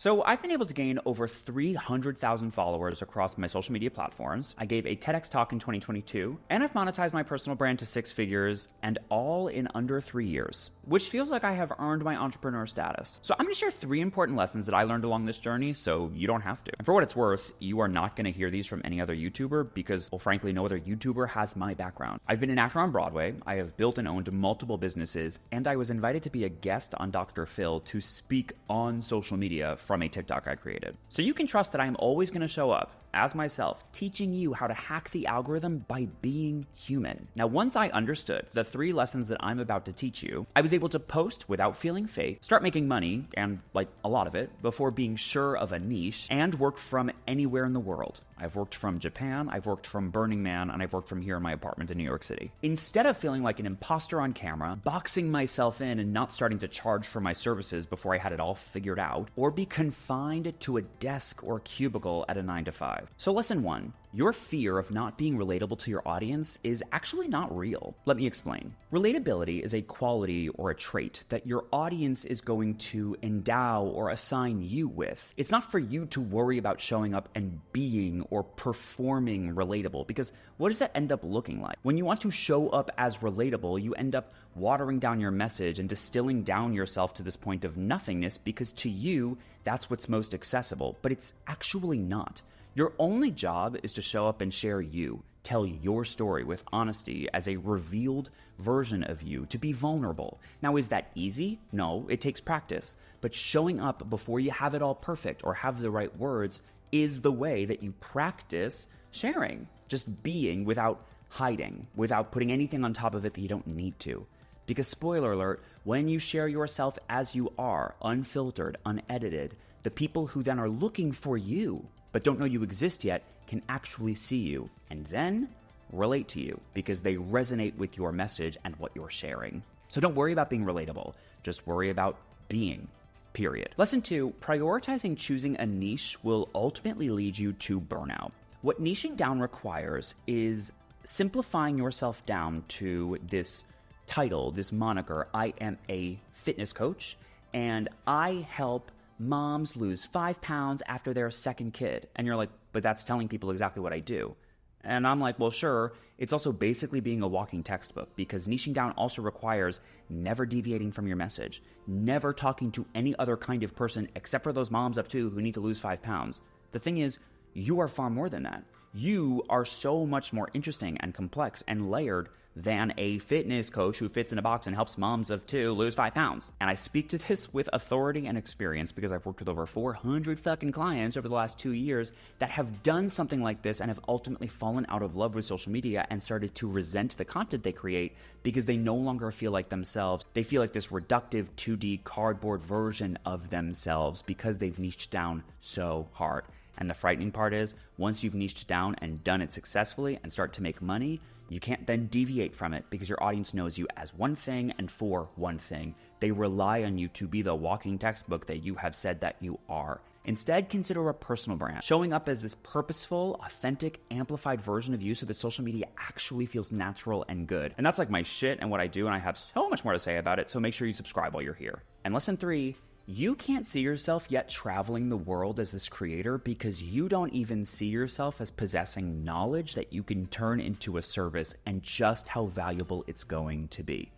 So I've been able to gain over 300,000 followers across my social media platforms. I gave a TEDx talk in 2022, and I've monetized my personal brand to 6 figures, and all in under 3 years, which feels like I have earned my entrepreneur status. So I'm going to share 3 important lessons that I learned along this journey, so you don't have to. And for what it's worth, you are not going to hear these from any other YouTuber because, well, frankly, no other YouTuber has my background. I've been an actor on Broadway, I have built and owned multiple businesses, and I was invited to be a guest on Dr. Phil to speak on social media from a TikTok I created. So you can trust that I'm always going to show up as myself, teaching you how to hack the algorithm by being human. Now, once I understood the 3 lessons that I'm about to teach you, I was able to post without feeling fake, start making money, and like a lot of it, before being sure of a niche, and work from anywhere in the world. I've worked from Japan, I've worked from Burning Man, and I've worked from here in my apartment in New York City. Instead of feeling like an imposter on camera, boxing myself in and not starting to charge for my services before I had it all figured out, or be confined to a desk or cubicle at a 9 to 5. So lesson 1, your fear of not being relatable to your audience is actually not real. Let me explain. Relatability is a quality or a trait that your audience is going to endow or assign you with. It's not for you to worry about showing up and being or performing relatable, because what does that end up looking like? When you want to show up as relatable, you end up watering down your message and distilling down yourself to this point of nothingness, because to you, that's what's most accessible, but it's actually not. Your only job is to show up and share you, tell your story with honesty as a revealed version of you, to be vulnerable. Now, is that easy? No, it takes practice. But showing up before you have it all perfect or have the right words is the way that you practice sharing. Just being without hiding, without putting anything on top of it that you don't need to. Because spoiler alert, when you share yourself as you are, unfiltered, unedited, the people who then are looking for you but don't know you exist yet can actually see you and then relate to you because they resonate with your message and what you're sharing. So don't worry about being relatable. Just worry about being, period. Lesson 2, prioritizing choosing a niche will ultimately lead you to burnout. What niching down requires is simplifying yourself down to this title, this moniker. I am a fitness coach and I help moms lose 5 pounds after their second kid. And you're like, but that's telling people exactly what I do. And I'm like, well, sure. It's also basically being a walking textbook, because niching down also requires never deviating from your message, never talking to any other kind of person except for those moms of 2 who need to lose 5 pounds. The thing is, you are far more than that. You are so much more interesting and complex and layered than a fitness coach who fits in a box and helps moms of 2 lose 5 pounds. And I speak to this with authority and experience because I've worked with over 400 fucking clients over the last 2 years that have done something like this and have ultimately fallen out of love with social media and started to resent the content they create because they no longer feel like themselves. They feel like this reductive 2D cardboard version of themselves because they've niched down so hard. And the frightening part is, once you've niched down and done it successfully and start to make money, you can't then deviate from it because your audience knows you as one thing and for one thing. They rely on you to be the walking textbook that you have said that you are. Instead, consider a personal brand, showing up as this purposeful, authentic, amplified version of you so that social media actually feels natural and good. And that's like my shit and what I do, and I have so much more to say about it, so make sure you subscribe while you're here. And lesson 3, you can't see yourself yet traveling the world as this creator because you don't even see yourself as possessing knowledge that you can turn into a service and just how valuable it's going to be.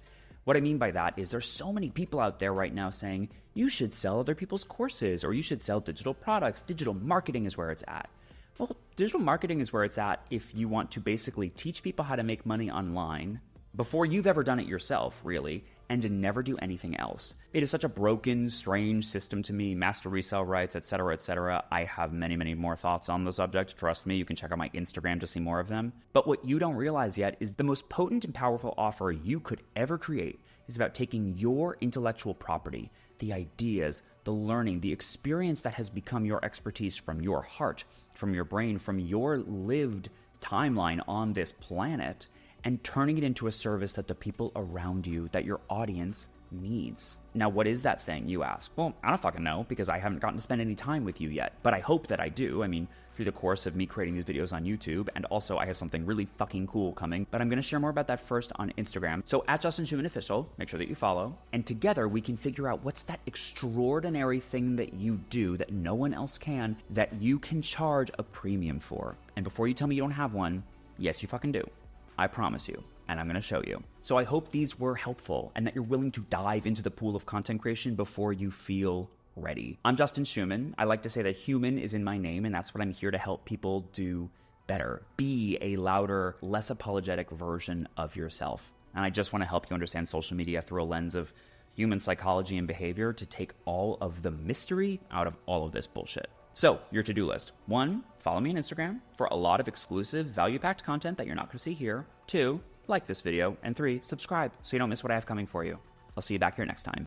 What I mean by that is there's so many people out there right now saying you should sell other people's courses or you should sell digital products. Digital marketing is where it's at. Well, digital marketing is where it's at if you want to basically teach people how to make money online before you've ever done it yourself, really, and to never do anything else. It is such a broken, strange system to me, master resale rights, etc., etc. I have many, many more thoughts on the subject. Trust me, you can check out my Instagram to see more of them. But what you don't realize yet is the most potent and powerful offer you could ever create is about taking your intellectual property, the ideas, the learning, the experience that has become your expertise from your heart, from your brain, from your lived timeline on this planet, and turning it into a service that the people around you, that your audience needs. Now, what is that thing, you ask? Well, I don't fucking know, because I haven't gotten to spend any time with you yet, but I hope that I do. I mean, through the course of me creating these videos on YouTube, and also I have something really fucking cool coming, but I'm gonna share more about that first on Instagram. So at Justin Schumann Official, make sure that you follow, and together we can figure out what's that extraordinary thing that you do that no one else can, that you can charge a premium for. And before you tell me you don't have one, yes, you fucking do. I promise you. And I'm going to show you. So I hope these were helpful and that you're willing to dive into the pool of content creation before you feel ready. I'm Justin Schumann. I like to say that human is in my name, and that's what I'm here to help people do better. Be a louder, less apologetic version of yourself. And I just want to help you understand social media through a lens of human psychology and behavior to take all of the mystery out of all of this bullshit. So, your to-do list. 1, follow me on Instagram for a lot of exclusive, value-packed content that you're not going to see here. 2, like this video. And 3, subscribe so you don't miss what I have coming for you. I'll see you back here next time.